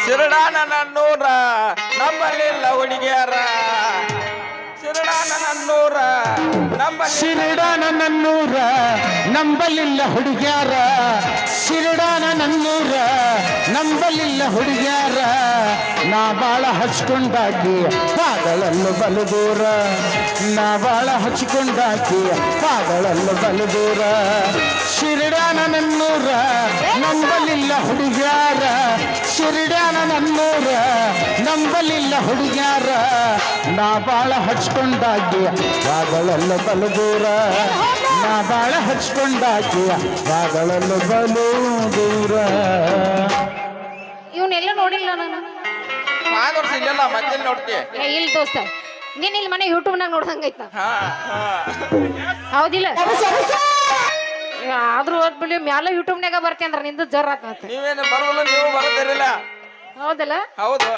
ಶಿರಡಾನ ನನ್ನೂರ ನಮ್ಮಲ್ಲಿಲ್ಲ ಹುಡುಗಿಯರ ಶಿರಡಾನ ನನ್ನೂರ ಶಿರಡಾನ ನನ್ನೂರ ನಂಬಲಿಲ್ಲ ಹುಡುಗ್ಯಾರ ಶಿರಡಾನ ನನ್ನೂರ ನಂಬಲಿಲ್ಲ ಹುಡುಗ್ಯಾರ ನಾ ಬಾಳ ಹಚ್ಕೊಂಡಾಕಿ ಪಾಗಳಲ್ಲೂ ಬಲು ದೂರ ನಾ ಬಾಳ ಹಚ್ಕೊಂಡಾಕಿ ಪಾಗಳಲ್ಲೂ ಬಲು ದೂರ ಶಿರಡಾನ ನನ್ನೂರ ನಂಬಲಿಲ್ಲ ಹುಡುಗ್ಯಾರ ಶಿರಡಾನ ನನ್ನೂರ ನಂಬಲಿಲ್ಲ ಹುಡುಗ್ಯಾರ ನಾ ಬಾಳ ಹಚ್ಕೊಂಡಾಕಿ ಪಾಗಳಲ್ಲೂ ಬಲು ದೂರ ನಾ ಬಾಳ ಹಚ್ಕೊಂಡಾಕಿ ಪಾಗಳಲ್ಲೂ ಬಲು ದೂರ. ಇವನ್ನೆಲ್ಲ ನೋಡಿಲ್ಲ ನಾನು. ಮಾದ ವರ್ಷ ಇಲ್ಲಲ್ಲ ಮತ್ತೆ ನೋಡ್ತಿ ಇಲ್ಲಿ ದೋಸ್ತ ನೀನ್ ಇಲ್ಲಿ ಮನೆ ಯೂಟ್ಯೂಬ್ನಾಗ ನೋಡ್ದಂಗೈತ ಹೌದಿಲ್ಲ? ಆದ್ರೂ ಓದ್ಬಿಡಿ ಮ್ಯಾಲ ಯೂಟ್ಯೂಬ್ನಾಗ ಬರ್ತಿ ಅಂದ್ರ ನಿಂದು ಜರ್ ಆತ. ನೀವೇನು ಬರಲ್ಲ, ನೀವು ಬರದಿರಲಿಲ್ಲ. ಹೌದಲ್ಲ? ಹೌದು.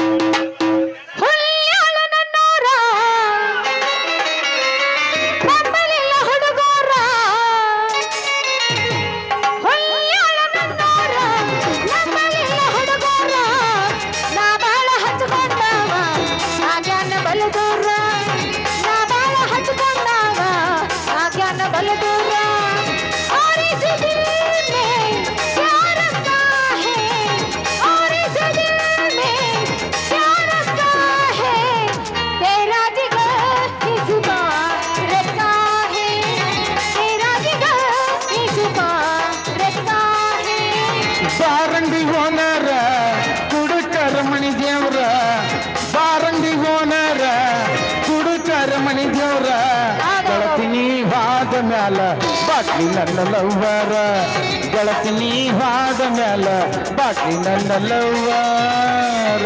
ಬಾರಂಡಿ ಓನರ ಕುಡುಕರ ಮಣಿ ದೇವ್ರ ಬಾರಂಡಿ ಓನರ ಕುಡುಕರ ಮಣಿ ದೇವ್ರ ಗೆಳತಿನಿ ಹಾದ ಮ್ಯಾಲ ಬಾಟ್ಲಿ ನನ್ನ ಲವ್ವರ ಗೆಳತಿನಿ ಹಾದ ಮ್ಯಾಲ ಬಾಟ್ಲಿ ನನ್ನ ಲವ್ವರ.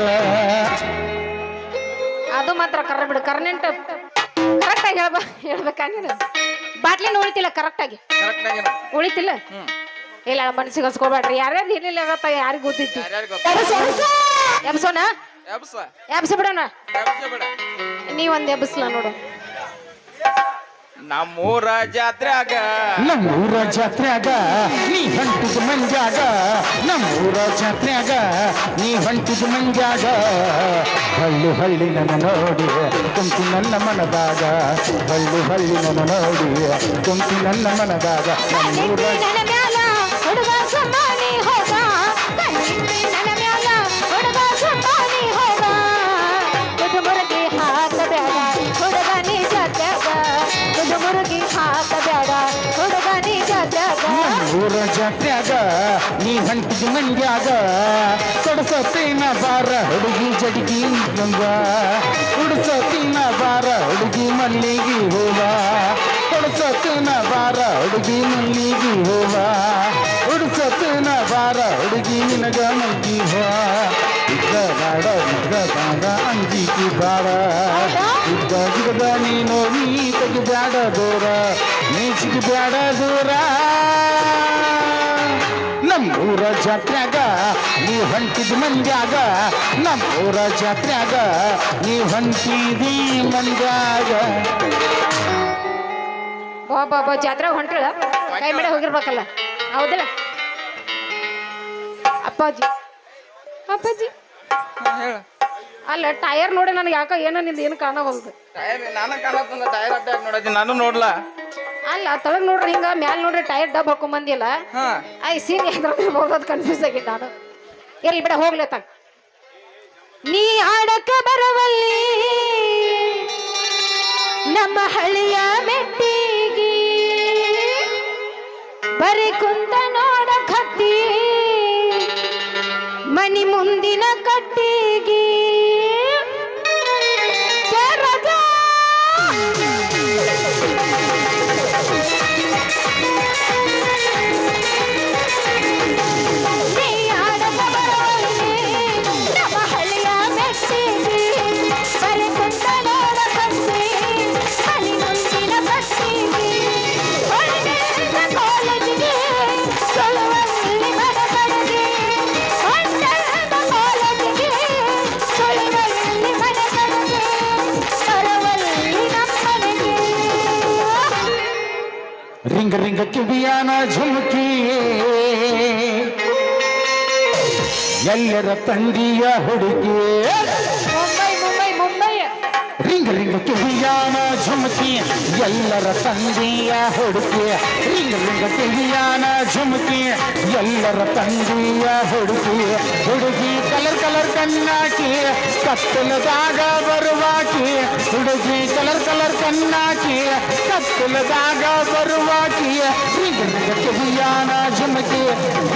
ಅದು ಮಾತ್ರ ಕರ ಬಿಡು. ಕರೆಂಟ್ ಕರೆಕ್ಟಾಗಿ ಹೇಳ್ಬೇಕಾ ನೀನು? ಬಾಟ್ಲಿ ಉಳಿತಿಲ್ಲ ಕರೆಕ್ಟಾಗಿ ಉಳಿತಿಲ್ಲ. ಇಲ್ಲ ಮನಸ್ಸಿಗೆ ಹಸ್ಕೋಬೇಡ್ರಿ. ಯಾರ್ಯಾರು ಏನಿಲ್ಲ ಆಗತ್ತ ಯಾರಿಗ ಗೊತ್ತಿತ್ತು. ಎಬ್ಸೋಣ ಎಬ್ಸ ಬಿಡೋಣ. ನೀವೊಂದ್ ಎಬ್ಸಲ ನೋಡು. ನಮ್ಮೂರ ಜಾತ್ರೆಯಾಗ ನಮ್ಮೂರ ಜಾತ್ರೆಯಾಗ ನೀ ಹೊಂಟಿದ ಮಂಜಾಗ ನಮ್ಮೂರ ಜಾತ್ರೆಯಾಗ ನೀ ಹೊಂಟಿದ ಮಂಜಾಗ ಹಳ್ಳಿ ಹಳ್ಳಿ ನನ್ನ ನೋಡಿ ಕುಂತಿ ನನ್ನ ಮನದಾಗ ಹಳ್ಳಿ ಹಳ್ಳಿ ನನ್ನ ನೋಡಿ ಕುಂತಿ ನನ್ನ ಮನದಾಗ ನಮ್ಮೂರ ಹುಡುಗ ಸಂಬಾನಿ ಹೋಗ ನನ್ನ ಮ್ಯಾಲ ಹುಡುಗ ಸಂಬಾನಿ ಹೋಗ ಮುರುಗಿ ಹಾಕಬೇಡ ಹುಡುಗ ನೀ ಜಾತ್ಯಾಗ ಮುರುಗಿ ಹಾಕಬೇಡ ಹುಡುಗ ನೀ ಜಾತ್ಯಾಗ ಊರ ಜಾತ್ಯಾಗ ನೀ ಹೊಂಟಿದ ಮಂಡ್ಯಾಗ ಕೊಡಸತೀನ ಬಾರ ಹುಡುಗಿ ಜಡಿಗಿ ಗಂಗ ಉಡ್ಸತೀನ ಬಾರ ಹುಡುಗಿ ಮಲ್ಲಿಗೆ ಹೂವ ಕೊಡಸತೀನ ಬಾರ ಹುಡುಗಿ ಮಲ್ಲಿಗೆ ಹೂವ ಉಡ್ಸತೀನ ಬಾರ ಹುಡುಗಿ ನಿನಗ ಮಲ್ಲಿಗೆ ಹೂವ ಇದ್ದ ಬಾಡ ಇದ್ದ ಬಾಡ ಅಂಜಿಕಿ ಬಾಡ ಇದ್ದ ಗಿಡದ ನೀನು ನೀ ತೆಗಿಬ್ಯಾಡ ದೂರ ನೀ ಸಿಗಬ್ಯಾಡ ದೂರ ನಮ್ಮೂರ ಜಾತ್ರ್ಯಾಗ ನೀ ಹೊಂಟಿದ ಮಂಡ್ಯಾಗ ನಮ್ಮೂರ ಜಾತ್ರ್ಯಾಗ ನೀ ಹೊಂಟಿದಿ ಮಂಡ್ಯಾಗ. ಬಾಬಾ ಜಾತ್ರೆ ಹೊಂಟಳ ಕೈ ಮೇಲೆ ಹೋಗಿರ್ಬೇಕಲ್ಲ ಹೌದಲ್ಲ? ಅಪ್ಪಾಜಿ ಅಪ್ಪಾಜಿ ಅಲ್ಲ ಟೈರ್ ನೋಡಿ ನನಗೆ ಯಾಕ ಏನೋ ನಿಂದ ಏನು ಕಾಣವಲ್ದು. ನಾನು ಕಾಣತ್ತಂದ ಟೈರ್ ಅಡ್ಡ ನೋಡತ್ತೀನಿ ನಾನು ನೋಡ್ಲಾ. ಅಲ್ಲ ತಳಗ್ ನೋಡ್ರಿ ಹಿಂಗ ಮ್ಯಾಲ ನೋಡ್ರಿ ಟೈರ್ ಡಬ್ ಹಾಕೊಂಡ್ ಬಂದಿಲ್ಲ. ಐ ಸೀನ್ ಯಾವ್ದು ಕನ್ಫ್ಯೂಸ್ ಆಗಿ ನಾನು ಎಲ್ಲಿ ಬಿಡ ಹೋಗ್ಲೇತ. ನೀ ಆಡಕ ಬರವಲ್ಲಿ ನಮ್ಮ ಹಳ್ಳಿಯ ಮೆಟ್ಟಿಗಿ ಬರೀ ಕುಂತ ನೋಡ ಕತ್ತಿ ಮನಿ ಮುಂದಿನ ಕಟ್ಟಿಗಿ ರಿಂಗ ರಿಂಗ ಕಿವಿಯಾನ ಝುಮಕಿ ಎಲ್ಲರ ತಂದಿಯ ಹುಡುಗಿ ಮುಂಬೈ ಮುಂಬೈ ಮುಂಬೈ ರಿಂಗ್ ರಿಂಗ್ ಕಿವಿಯಾನ ಝುಮಕಿ ಎಲ್ಲರ ತಂದೆಯ ಹುಡುಕಿ ರಿಂಗ್ ರಿಂಗ್ ಕಿವಿಯಾನ ಝುಮಕಿ ಎಲ್ಲರ ತಂದೆಯ ಹುಡುಕಿ ಹುಡುಗಿ ಕಲರ್ ಕಲರ್ ಕಣ್ಣಾಕಿ ಕತ್ತಲದಾಗ ಬರುವಾಕಿ ಹುಡುಗಿ ಕಲರ್ ಕಲರ್ ಕಣ್ಣಾಕಿ ಕತ್ತಲದಾಗ ಬರುವಾಕಿ ರಿಂಗ್ ರಿಂಗ್ ಕಿವಿಯಾನ ಝುಮಕಿ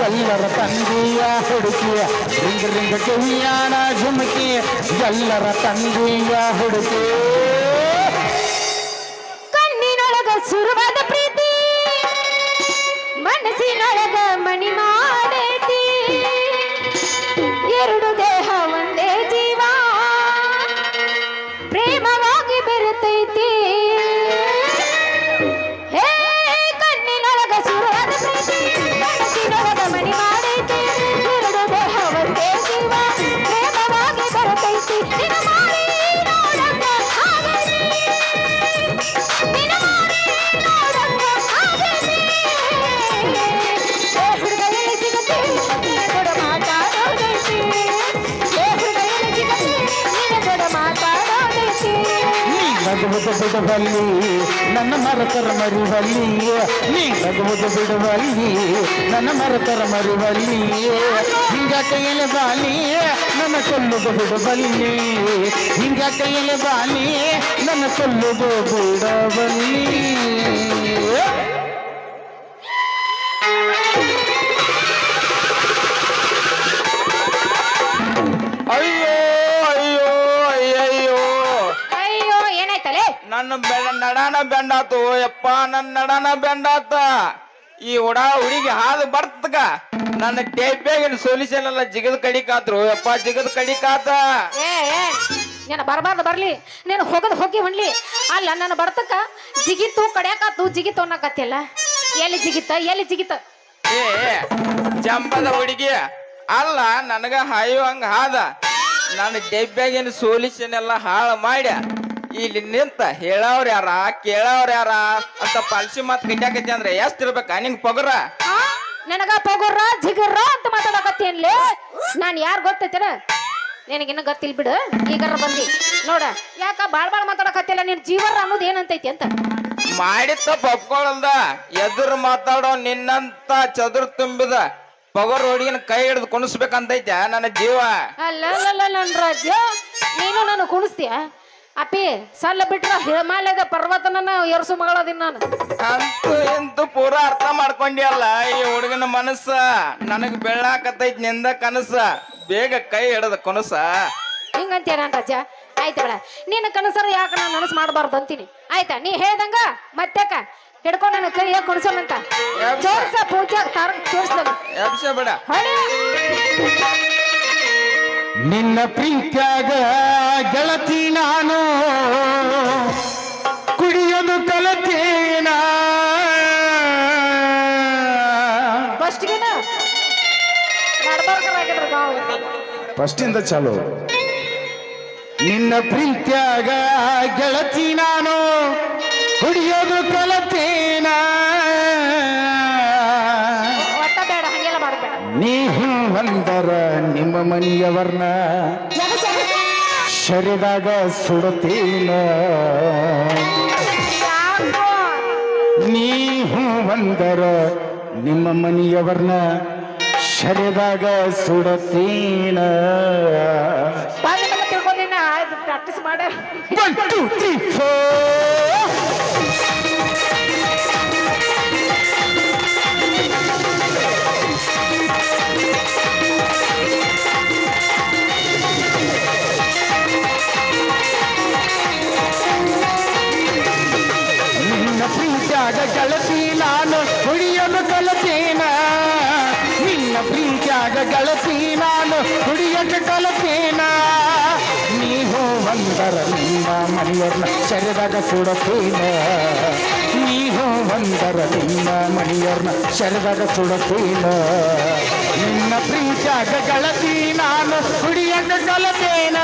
ಎಲ್ಲರ ತಂದೆಯ ಹುಡುಕಿ ರಿಂಗ್ ರಿಂಗ್ ಕಿವಿಯಾನ ಝುಮಕಿ ಎಲ್ಲರ ತಂದೆಯ ಹುಡುಕಿ ಕಣ್ಣಿನೊಳಗ ಸುರುವಾದ ಪ್ರೀತಿ ಮನಸ್ಸಿನೊಳಗ ಮಣಿ ಮಾಡೈತಿ ಎರಡು ದೇಹ ಒಂದೇ ಜೀವ ಪ್ರೇಮವಾಗಿ ಬೆರೆತೈತಿ ಹೇ ಕಣ್ಣಿನೊಳಗ ಸುರುವಾದ ಪ್ರೀತಿ ಮನಸ್ಸಿನೊಳಗ ಮಣಿ ಮಾಡೈತಿ ಎರಡು ದೇಹ ಒಂದೇ ಜೀವ ಪ್ರೇಮವಾಗಿ ಬೆರೆತೈತಿ ನಿನ್ನ ಮಾಡಿ ನೋಡಂಗ ಆಗೈತಿ ನಿನ್ನ ಮಾಡಿ ನೋಡಂಗ ಆಗೈತಿ ಏ ಹುಡುಗ ಎಲ್ಲಿ ಸಿಗತ್ತೆ ನಿನ್ನ ದೊಡ್ಡ ಮಾತಾಡೋದೈತಿ ಏ ಹುಡುಗ ಎಲ್ಲಿ ಸಿಗತ್ತೆ ನಿನ್ನ ದೊಡ್ಡ ಮಾತಾಡೋದೈತಿ ನೀ ನಗುವುದು ಬಿಡುವಲ್ಲಿ ನನ್ನ ಮರತರ ಮರಿವಲ್ಲಿ ನೀ ನಗುವುದು ಬಿಡುವಲ್ಲಿ ನನ್ನ ಮರತರ ಮರಿವಲ್ಲಿ ಹಿಂಗ ಕೈಯಲ್ಲಿ ಬಾಲಿ ನನ್ನ ಕೊಲ್ಲುದು ಬಿಡುವಲ್ಲಿ ಹಿಂಗ ಕೈಯಲ್ಲಿ ಬಾಲಿ ನನ್ನ ಕೊಲ್ಲುದು ಬಿಡಬಲ್ಲಿ ಅಯ್ಯೋ ಅಯ್ಯೋ ಅಯ್ಯಯ್ಯೋ ಅಯ್ಯೋ ಏನಾಯ್ತಲೆ ನನ್ನ ನಡಾನ ಬೆಂಡಾತು ಯಪ್ಪ ನನ್ನ ನಡಾನ ಬೆಂಡಾತ ಈ ಹುಡುಗಿ ಹಾಲು ಬರ್ತಕ ನನ್ನ ಟೇಪ್ಯಾಗಿನ ಸೊಲ್ಯೂಷನ್ ಎಲ್ಲ ಜಿಗದ್ ಕಡಿಕಾತ್ರು ಯಪ್ಪ ಜಿಗದ್ ಕಡಿಕಾತ ಏ ನೀನು ಬರಬಾರ್ದು ಬರ್ಲಿ ನೀನು ಹೋಗದ್ ಹೋಗಿ ಹೊಣ್ಲಿ ಅಲ್ಲ ನನ್ನ ಬರ್ತಕ್ಕ ಜಿಗಿತು ಕಡ್ಯಾಕಾತು ಜಿಗಿತು ಅನ್ನಕತ್ತಿಲ್ಲ ಎಲ್ಲಿ ಜಿಗಿತ ಏ ಜಂಬದ ಹುಡುಗಿ ಅಲ್ಲ ನನಗ ಹಾಯುವಂಗ ಹಾದ ನನ್ನ ಡೆಬ್ಬ್ಯಾಗಿನ ಸೊಲ್ಯೂಷನ್ ಎಲ್ಲ ಹಾಳು ಮಾಡ್ಯ ಇಲ್ಲಿ ನಿಂತ ಹೇಳವ್ರ ಯಾರ ಕೇಳವ್ರ ಯಾರ ಅಂತ ಪಾಲ್ಸಿ ಮಾತು ಕಟ್ಯಾಕೈತಿ ಅಂದ್ರೆ ಎಷ್ಟ್ ಇರ್ಬೇಕ ನಿಂಗ್ ಪೊಗರ ಆ ನನಗ ಪಗುರ್ರ ಜಿಗರ್ರ ಅಂತ ಮಾತಾಡಕತ್ತೇನ್ಲಿ ನಾನು ಯಾರು ಗೊತ್ತೈತೇನ ನಿನಗಿನ್ನ ಗೊತ್ತಿಲ್ ಬಿಡು ಈಗಾರ ಬಂದಿ ನೋಡ ಯಾಕ ಬಾಳ್ ಮಾತಾಡಕತ್ತಿಲ್ಲ ನಿನ್ ಜೀವರ ಅನ್ನೋದು ಏನಂತೈತಿ ಅಂತ ಮಾಡಿ ತಪ್ಪ ಒಪ್ಕೊಳಲ್ದ ಎದುರು ಮಾತಾಡೋ ನಿನ್ನಂತ ಚದುರು ತುಂಬಿದ ಪಗರ್ ಹುಡುಗಿನ ಕೈ ಹಿಡಿದು ಕುಣಿಸ್ಬೇಕಂತೈತೆ ನನ್ನ ಜೀವ ಅಲ್ಲ ನನ್ನ ರಾಜ್ಯ ನೀನು ನಾನು ಕುಣಿಸ್ತೀಯ ಅಪ್ಪಿ ಸಲ್ಲ ಬಿಟ್ರ ಹಿಮಾಲಯದ ಪರ್ವತನ ಏರ್ಸು ಮಗಳದಿನ್ ನಾನು ಅಂತೂ ಇಂತೂ ಪೂರಾ ಅರ್ಥ ಮಾಡ್ಕೊಂಡಿಯಲ್ಲ ಈ ಹುಡುಗನ ಮನಸ್ಸ ನನಗ್ ಬೆಳ್ಳಾಕತೈತಿ ನಿಂದ ಕನಸ ಬೇಗ ಕೈ ಹಿಡದ ಕುನಸ ಹಿಂಗಂತೀಯ ನಾನು ರಾಜ್ಯ ಆಯ್ತು ಬೇಡ ನಿನ್ನ ಕನಸರ ಯಾಕೆ ನಾನು ನನಸು ಮಾಡಬಾರ್ದು ಅಂತೀನಿ ಆಯ್ತಾ ನೀ ಹೇಳ್ದಂಗ ಮತ್ತೆಕ ಹಿಡ್ಕೊಂಡು ನನ್ನ ಕೈ ಯಾಕೆ ಕೊಡ್ಸೋಣಂತ ಜೋರ್ಸ ಪೂಜೆ ತಾರ ತೋರಿಸ್ದಂಗ ಎಬ್ಸ ಬೇಡ ನಿನ್ನ ಪ್ರೀತ್ಯಾಗ ಗೆಳತಿ ನಾನು ಕುಡಿಯೋದು ಕಲತೇನ ಫಸ್ಟ್ಗೆನ ನಡ್ಬಾರ್ಕರಾಗಿದ್ರು ನಾವು ಫಸ್ಟಿಂದ ಚಾಲು ನಿನ್ನ ಪ್ರೀತ್ಯಾಗ ಗೆಳತಿ ನಾನು ಕುಡಿಯೋದು ಕಲತೇನ ಒಟ್ಟ ಬೇಡ ಹಂಗೆಲ್ಲ ಮಾಡಬೇಡ ನೀವು ಒಂದರ ನಿಮ್ಮ ಮನೆಯವರ್ನ ಶರೀರದಾಗ ಸುಡುತ್ತೇನ ಯಾಕೋ ನೀವು ಒಂದರ ನಿಮ್ಮ ಮನೆಯವರ್ನ ಶರೀರದಾಗ ಸುಡುತ್ತೇನ ಬಂದ ಮೇಲೆ ತಿಳ್ಕೊಂಡಿನ ಆಯ್ತು ಪ್ರಾಕ್ಟೀಸ್ ಮಾಡ 1 2 3 4 ನಿನ್ನ ಪ್ರೀತ್ಯಾಗ ಗೆಳತಿ ನಾನು ಕುಡಿಯಲು ಕಲತೇನ ನಿನ್ನ ಪ್ರೀತ್ಯಾಗ ಗೆಳತಿ ನಾನು ಕುಡಿಯಲು ಕಲತೇನ ನೀವು ಒಂದರ ನಿಮ್ಮ ಮನೆಯವ್ರನ್ನ ಶರೀರದಾಗ ಸುಡತೇನ ನೀವು ಒಂದರ ನಿಮ್ಮ ಮನೆಯವ್ರನ್ನ ಶರೀರದಾಗ ಸುಡತೇನ ನಿನ್ನ ಪ್ರೀತ್ಯಾಗ ಗೆಳತಿ ನಾನು ಕುಡಿಯಲು ಕಲತೇನ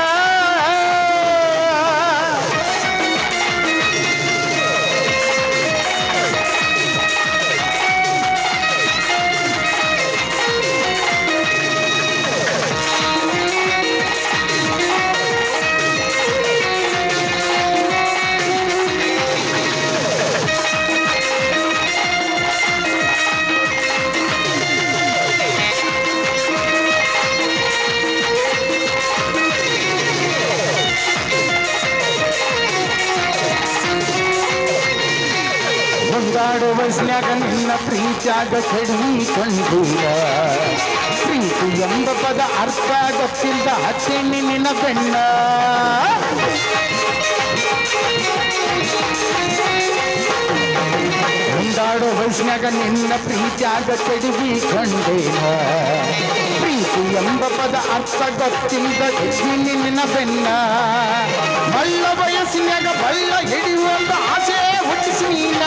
ವಯಸ್ಸಿನಾಗ ನಿನ್ನ ಪ್ರೀತ್ಯಾಗ ಕೆಡಿಕೊಂಡೀನ ಪ್ರೀತಿ ಎಂಬ ಪದ ಅರ್ಥ ಗೊತ್ತಿಲ್ಲ ಹತ್ತೇನಿ ನಿನ್ನ ಬೆಣ್ಣ ಒಂದಾಡೋ ವಯಸ್ಸಿನಾಗ ನಿನ್ನ ಪ್ರೀತ್ಯಾಗ ಕೆಡಿಕೊಂಡೇನ ಪ್ರೀತಿ ಎಂಬ ಪದ ಅರ್ಥ ಗೊತ್ತಿಲ್ಲದ ನಿನ್ನ ಬೆನ್ನ ಮಳ್ಳ ವಯಸ್ಸಿನಾಗ ಬಳ್ಳ ಹಿಡಿಯುವಂತ ಆಸೆ ಹುಟ್ಟಿಸಿ ನೀನ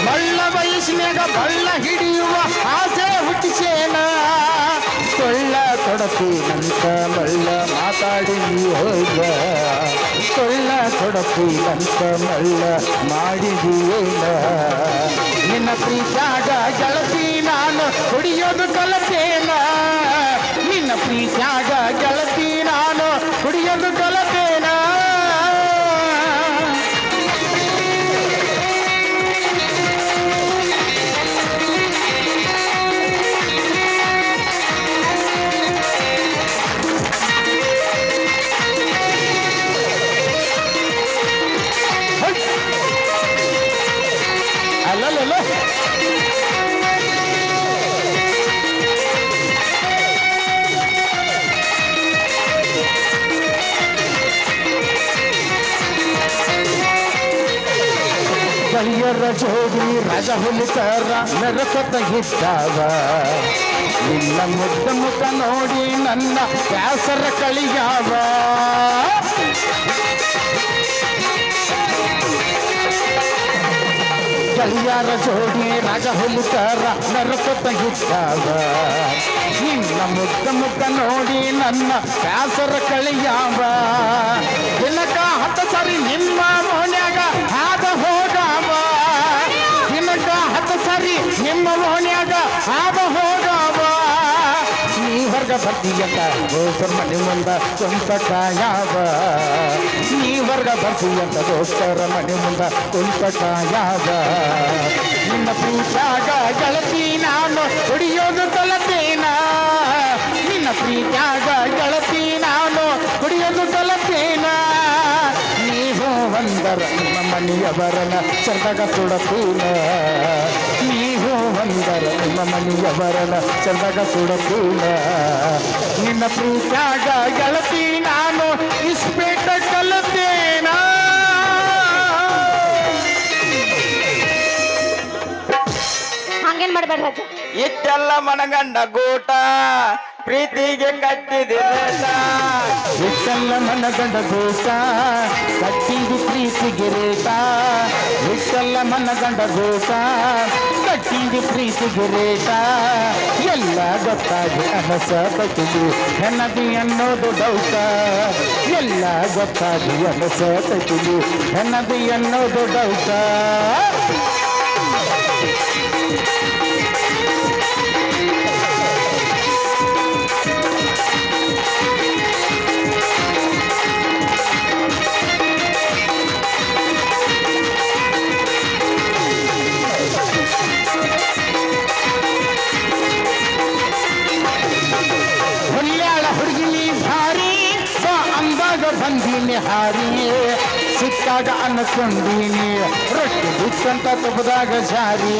ಮಳ್ಳ ವಯಸ್ಸಿನಾಗ ಬಳ್ಳ ಹಿಡಿಯುವ ಆಸೆ ಹುಟ್ಟಿಸೇನ ಕೊಳ್ಳ ತೊಡಪಿನಂತ ಮಳ್ಳ ಮಾತಾಡಿ ನೀ ಹೋಗ ಕೊಳ್ಳ ತೊಡಪಿನಂತ ಮಳ್ಳ ಮಾಡಿದೀಯೇನ ನಿನ್ನ ಪ್ರೀತ್ಯಾಗ ಗೆಳತಿ ನಾನು ಕುಡಿಯೋದು ಕಲತೇನ ನಿನ್ನ ಪ್ರೀತ್ಯಾಗ ಗೆಳತಿ ನಾನು ಕುಡಿಯೋದು ಕಲತೇನ ಅಲ್ಲಲ್ಲ ಕಳಿಯರ ಜೋಡಿ ರಜ ಹುಲಿಕರ ನರಕತ ಇದ್ದಾವ ನಿನ್ನ ಮುದ್ದ ಮುಖ ನೋಡಿ ನನ್ನ ಬ್ಯಾಸರ ಕಳಿಯಾವ ಕಳಿಯಾರ ಜೋಡಿ ರಾಜ ಹುಲಿಕರ ನರಕತ ಇದ್ದಾವ ನಿನ್ನ ಮುದ್ದ ಮುಖ ನೋಡಿ ನನ್ನ ಬ್ಯಾಸರ ಕಳಿಯಾವ ದಿನಕ 10 ಸರಿ ನಿಮ್ಮ ಮೋನ್ಯಾಗ ಹಾದ ಹೋಗಾವ ದಿನಕ 10 ಸರಿ ನಿಮ್ಮ ಮೋನ್ಯಾಗ ಹಾದ ಹೋಗಾವ ನೀ ಹೊರಗ ಬರ್ತೀಯಕ್ಕ ದೋಸ್ತರ ಮನೆ ಮುಂದ ಕುಂತ ಕಾಯಾವ ನೀ ಹೊರಗ ಬರ್ತೀಯಕ್ಕ ದೋಸ್ತರ ಮನೆ ಮುಂದ ಕುಂತ ಕಾಯಾವ ನಿನ್ನ ಪ್ರೀತ್ಯಾಗ ಗೆಳತಿ ನಾನು ಕುಡಿಯೋದು ಕಲತೇನ ನಿನ್ನ ಪ್ರೀತ್ಯಾಗ ಗೆಳತಿ ನಾನು ಕುಡಿಯೋದು ಕಲತೇನ ನೀವು ಒಂದರ ನಿಮ್ಮ ಮನೆಯವರನ ಚಂದಾಗ ಸುಡತೀನ ನೀವು ಒಂದರ ನಿಮ್ಮ ಮನೆಯವರನ ಚಂದಾಗ ಸುಡತೀನ ನಿನ್ನ ಪ್ರೀತ್ಯಾಗ ಗೆಳತಿ ನಾನು ಇಸ್ಪೇಟ ಕಲತೇನ ಹಂಗೇನ್ ಮಾಡ್ಬೇಡ ರಾಜ ಇಟ್ಟೆಲ್ಲ ಮನಗಂಡ ಗೂಟ ಪ್ರೀತಿಗೆ ಕಟ್ಟಿದೆ ಇಷ್ಟೆಲ್ಲ ಮನಗಂಡ ಗೋಟ ಕಟ್ಟಿದು ಪ್ರೀತಿಗೆ ರೇಟ ಇಷ್ಟೆಲ್ಲ ಮನಗಂಡ ಗೋಟ ಕಟ್ಟಿದು ಪ್ರೀತಿಗೆ ರೇಟ ಎಲ್ಲ ಗೊತ್ತಾಗಿ ಅನಸ ತಟ್ಟಿದು ಹೆನ್ನದಿ ಅನ್ನೋದು ಡೌಟ ಎಲ್ಲ ಗೊತ್ತಾಗಿ ಅನಸ ತಟ್ಟಿದು ಹೆನ್ನದಿ ಅನ್ನೋದು ಡೌಟ ಬಂದೀನಿ ಹಾರಿ ಸಿಕ್ಕಾಗ ಅನ್ಕೊಂಡೀನಿ ರೊಟ್ಟಿ ಬಿತ್ತಂತ ತುಪ್ಪದಾಗ ಜಾರಿ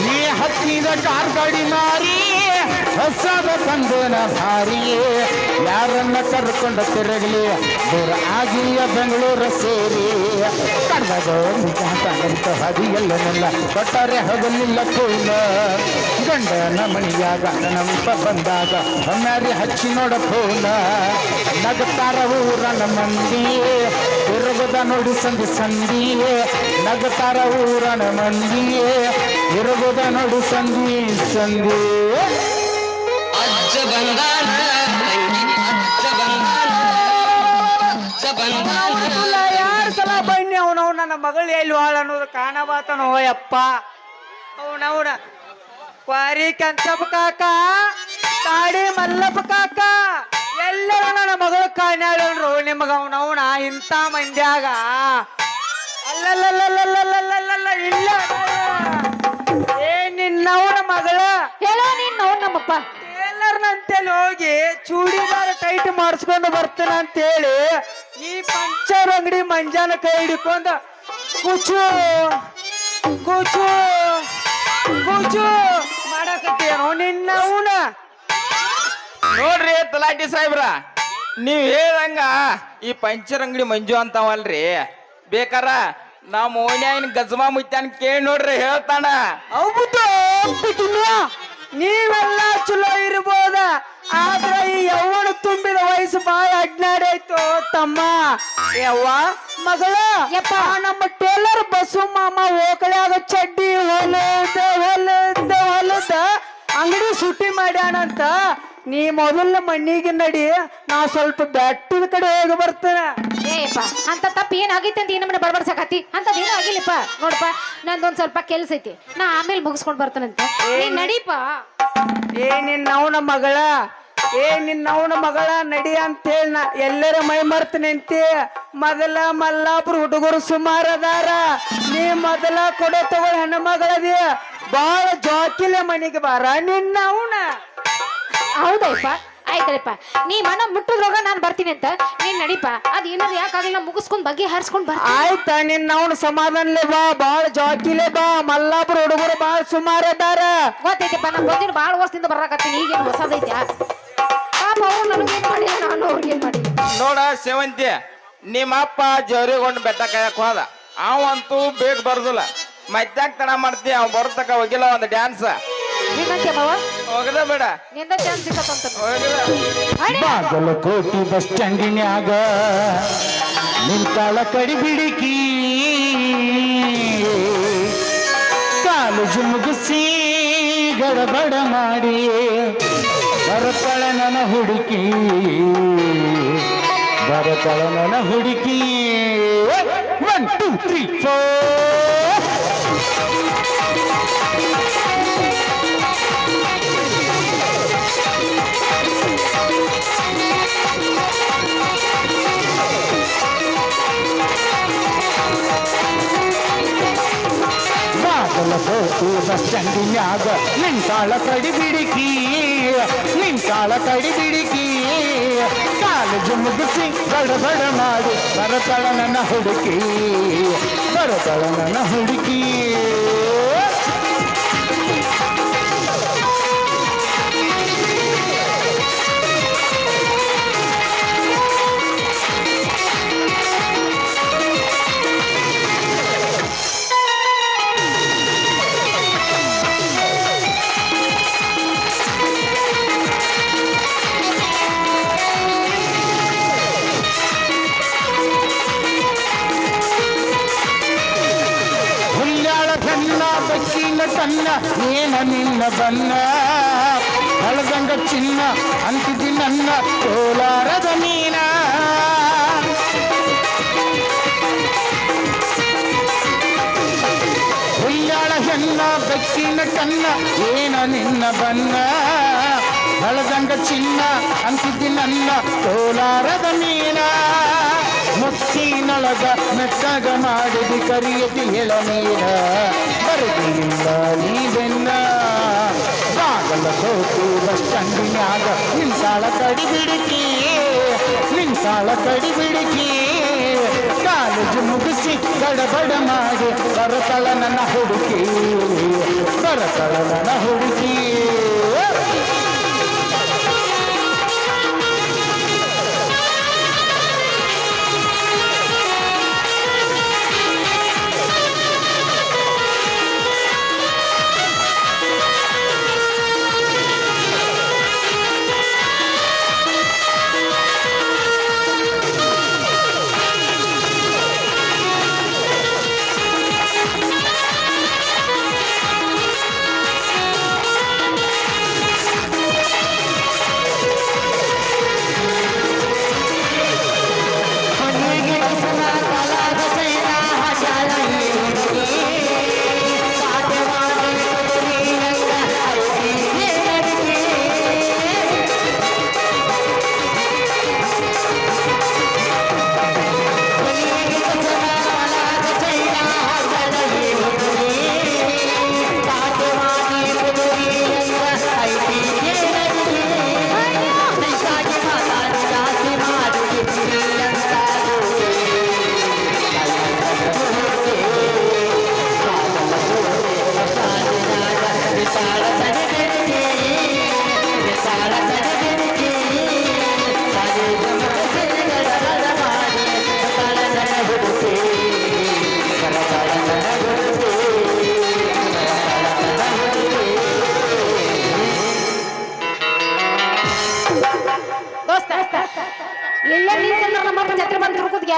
ನೀ ಹತ್ತಿದ ಕಾರ್ ಗಾಡಿ ಮಾರಿ ಹೊಸದ ತಂದೇನ ಭಾರಿ ಯಾರನ್ನ ಕರ್ಕೊಂಡ ತಿರುಗಲಿ ದೂರ ಆಗಿಯ ಬೆಂಗಳೂರು ಸೇರಿ ಕಡ್ದಾಗ ಅಂತ ಹದಿ ಎಲ್ಲನೆಲ್ಲ ಕೊಟ್ಟರೆ ಹಗಲಿಲ್ಲ ಕೂನ ಗಂಡನ ಮಣಿಯಾಗ ನಂತ ಬಂದಾಗ ಹೊಮ್ಯಾರಿ ಹಚ್ಚಿ ನೋಡ ಫೋನ ನಗತಾರ ಊರನ ಮಂದಿ ತಿರುಗುದ ನೋಡಿ ಸಂದಿ ಸಂದಿ ನಗತಾರ ಊರನ ಮಂದಿ ತಿರುಗುದ ನೋಡಿ ಸಂದಿ ಸಂದಿ ಅಜ್ಜ ಬಂದಾನ ಅಜ್ಜ ಬಂದಾನ ಅಜ್ಜ ಬಂದಾನ ಯಾರ ಸಲ ಬನ್ನಿ ಅವನವ್ ನನ್ನ ಮಗಳು ಎಲ್ಲಿ ಹಾಳ ಅನ್ನೋದು ಕಾಣಬಾತನೋ ಯಪ್ಪ ಅವನವನ ಕ್ವಾರಿ ಕಂಚಪ್ಪ ಕಾಕ ತಾಡಿ ಮಲ್ಲಪ್ಪ ಕಾಕ ಎಲ್ಲರೂ ನನ್ನ ಮಗಳು ಕಾಣ್ಯಾಳ್ರು ನಿಮಗ ಅವನವನ ಇಂಥ ಮಂದ್ಯಾಗ ಅಲ್ಲಲ್ಲಲ್ಲಲ್ಲಲ್ಲಲ್ಲಲ್ಲ ಇಲ್ಲ ಏ ನಿನ್ನವನ ಮಗಳ ಹೇಳೋ ನೀನ್ ನೋಡ್ ನಮ್ಮಪ್ಪ ಟೇಲರ್ನಂತೆ ಬಲ್ಲಿ ಹೋಗಿ ಚೂಡಿದಾರ ಟೈಟ್ ಮಾಡಿಸ್ಕೊಂಡು ಬರ್ತಾನ ಅಂತೇಳಿ ಈ ಪಂಚರ್ ಅಂಗಡಿ ಮಂಜಾನ ಕೈ ಹಿಡ್ಕೊಂಡ ಕೂಚು ಕೂಚು ಕೂಚು ಮಾಡಕತ್ತೇನೋ ನಿನ್ನವನ. ನೋಡ್ರಿ ತಲಾಟಿ ಸಾಹೇಬ್ರ, ನೀವ್ ಹೇಳ್ದಂಗ ಈ ಪಂಚರ್ ಅಂಗಡಿ ಮಂಜು ಅಂತಾವಲ್ರಿ, ಬೇಕಾರ ನಮ್ಮ ಓಣ್ಯಾಗಿನ ಗಜಮಾ ಮುತ್ಯಾನ್ ಕೇಳಿ ನೋಡ್ರಿ ಹೇಳ್ತಾನ. ಹೌದು ನೀವೆಲ್ಲ ಚಲೋ ಇರ್ಬೋದ, ಆದ್ರ ಈ ಯವ್ವನ ತುಂಬಿದ ವಯಸ್ಸು ಬಾಳ ಅಜ್ಞಾನ ಆಯ್ತು ತಮ್ಮ. ಯವ್ವ ಮಗಳ ಯಪ್ಪ. ನಮ್ಮ ಟೇಲರ್ ಬಸ್ಸು ಮಾಮ ಓಕಳ್ಯಾಗ ಚಡ್ಡಿ ಹೊಲದ ಅಂಗಡಿ ಸುಟ್ಟಿ ಮಾಡ್ಯಾನಂತ. ನೀ ಮೊದಲ ಮಣ್ಣಿಗೆ ನಡಿ, ನಾ ಸ್ವಲ್ಪ ಬೆಟ್ಟದ ಕಡೆ ಹೋಗಿ ಬರ್ತೇನೆ. ಏಯಪ್ಪ ಅಂತ ತಪ್ಪು ಏನ್ ಆಗೈತೆ ಅಂತ ಏನಮ್ಮನೆ ಬಡಬಡ್ಸಕತ್ತಿ ಅಂತದೇನೂ ಆಗಿಲ್ಲಪ್ಪ. ನೋಡಪ್ಪ ನಂದೊಂದ್ ಸ್ವಲ್ಪ ಕೆಲ್ಸ ಐತಿ, ನಾ ಆಮೇಲೆ ಮುಗಿಸ್ಕೊಂಡ್ ಬರ್ತಾನಂತ. ನೀನ್ ನಡೀಪ. ನಿನ್ನವನ ಮಗಳ ನಿನ್ನವನ ಮಗಳ ನಡಿ ಅಂತ ಹೇಳಿ ನಾ ಎಲ್ಲರ ಮೈ ಮರ್ತನೆ ಅಂತಿ. ಮೊದಲ ಮಲ್ಲಾಪುರ ಹುಡುಗರು ಸುಮಾರು ಅದಾರ, ನೀ ಮೊದಲ ಕೊಡೆ ತಗೊಳ್ಳಿ ಹೆಣ್ಣು ಮಗಳದಿ, ಬಾಳ ಜಾಕಿಲೆ ಮನೆಗೆ ಬಾರ ನಿನ್ನವನ. ಹೌದಪ್ಪ, ಆಯ್ತಳಪ್ಪ. ನೀ ಮನ ಮುಟ್ಟಿದ್ರೋಗ ನಾನ್ ಬರ್ತೀನಿ ಅಂತ ನೀನ್ ನಡೀಪ. ಅದ್ ಏನಾದ್ರು ಯಾಕಾಗಲ್ಲ ಮುಗಿಸ್ಕೊಂಡ್ ಬಗ್ಗೆ ಹಾರಿಸ್ಕೊಂಡ್ ಬಾ. ಆಯ್ತ ನಿನ್ನವನ ಸಮಾಧಾನಲೆ ಬಾ, ಬಾಳ ಜಾಕಿಲೆ ಬಾ. ಮಲ್ಲಾಪುರ ಹುಡುಗರು ಬಾಳ ಸುಮಾರು ಅದಾರ. ಗೊತ್ತೈತಪ್ಪ, ನಮ್ ಬಂದಿನ ಬಾಳ ವರ್ಷದಿಂದ ಬರಾಕತ್ತೀನಿ, ಈಗೇನು ಹೊಸದೈತ್ಯಾ? ಪಾಪ ಅವ್ರು ನನಗೇನ್ ಮಾಡಿಲ್ಲ, ನಾನು ಅವ್ರಿಗೇನ್ ಮಾಡಿಲ್ಲ. ನೋಡ ಸೇವಂತಿ, ನಿಮ್ಮಪ್ಪ ಜವರಿಗೊಂಡು ಬೆಟ್ಟ ಕಾಯಕ್ ಹೋದ, ಅವಂತೂ ಬೇಗ ಬರ್ದಿಲ್ಲ. ಮತ್ತ್ಯಾಕ್ ತಡ ಮಾಡ್ತೀಯ? ಅವ್ ಬರ್ತಕ ಹೋಗಿಲ್ಲ ಒಂದು ಡ್ಯಾನ್ಸ್ ಏನಂತೀಯಮ್ಮವ? ಹೋಗದ ಬೇಡ, ನಿಂದ ಚಾನ್ಸ್ ಸಿಕ್ಕತ್ತಂತ. ಹೋಗದ. ಬಾಗಲಕೋಟಿ ಬಸ್ ಸ್ಟ್ಯಾಂಡಿನ್ಯಾಗ ನಿಂತಾಳ ಕಡಿಬಿಡಿಕಿ, ಕಾಲೇಜು ಮುಗಿಸಿ ಗಡಬಡ ಮಾಡಿ ಬರತಳ ನನ್ನ ಹುಡುಕಿ, ಬರತಳ ನನ್ನ ಹುಡುಕಿ. 1 2 3 4 ಬಾಗಲಕೋಟಿ ಬಸ್ ಸ್ಟ್ಯಾಂಡಿನ್ಯಾಗ ನಿಂತಾಳ ಕಡಿಬಿಡಿಕಿ, ನಿಂತಾಳ ಕಡಿಬಿಡಿಕಿ, ಕಾಲೇಜು ಮುಗಿಸಿ ಬಡಬಡ ಮಾಡಿ ಬರತಳ ನನ್ನ ಹುಡುಕಿ, ಬರತಳ ನನ್ನ ಹುಡುಕಿ. ಬಕ್ಕಿನ ಕನ್ನ ಏನ ನಿನ್ನ ಬನ್ನ, ಹಳದಂಗ ಚಿನ್ನ ಅಂತಿದ್ದಿ ನನ್ನ ಕೋಲಾರದ ಮೀನ. ಹುಲ್ಯಾಳ ಹೆಣ್ಣ ಬೆಕ್ಕಿನ ಕನ್ನ ಏನ ನಿನ್ನ ಬನ್ನ, ಹಳದಂಗ ಚಿನ್ನ ಅಂತಿದ್ದಿ ನನ್ನ ಕೋಲಾರದ ಮೀನ. ಮುತ್ತಿನೊಳಗ ಮೆತ್ತಗ ಮಾಡಿದಿ ಕರಿಯತಿ ಎಳನೀರ, ಬರದಿಲ್ಲ ನೀವೆನ್ನ. ಬಾಗಲಕೋಟಿ ಬಸ್ ಸ್ಟ್ಯಾಂಡಿನ್ಯಾಗ ನಿಂತಾಳ ಕಡಿಬಿಡಿಕಿ, ನಿಂತಾಳ ಕಡಿಬಿಡಿಕಿ, ಕಾಲೇಜು ಮುಗಿಸಿ ಗಡಬಡ ಮಾಡಿ ಬರತಳ ನನ್ನ ಹುಡುಕಿ, ಬರತಳ ನನ್ನ ಹುಡುಕಿ.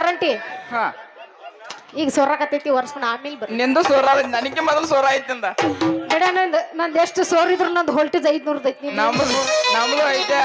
ಗ್ಯಾರಂಟಿ ಹಾ ಈಗ ಸೋರಾಕತ್ತೈತಿ ಒರ್ಸ್ಕೊಂಡು ಆಮೇಲೆ ಬರ್ರಿ ನಿಂದು ಸೋರ ನನಗೆ ಮೊದಲು ಸೋರ ಐತಿಂದ ಗಿಡ ನಂದು ಎಷ್ಟು ಸೋರಿದ್ರು ನಂದು ಹೊಲ್ಟೇಜ್ 500 ಐತಿ ನಮ್ದು ಐತೆ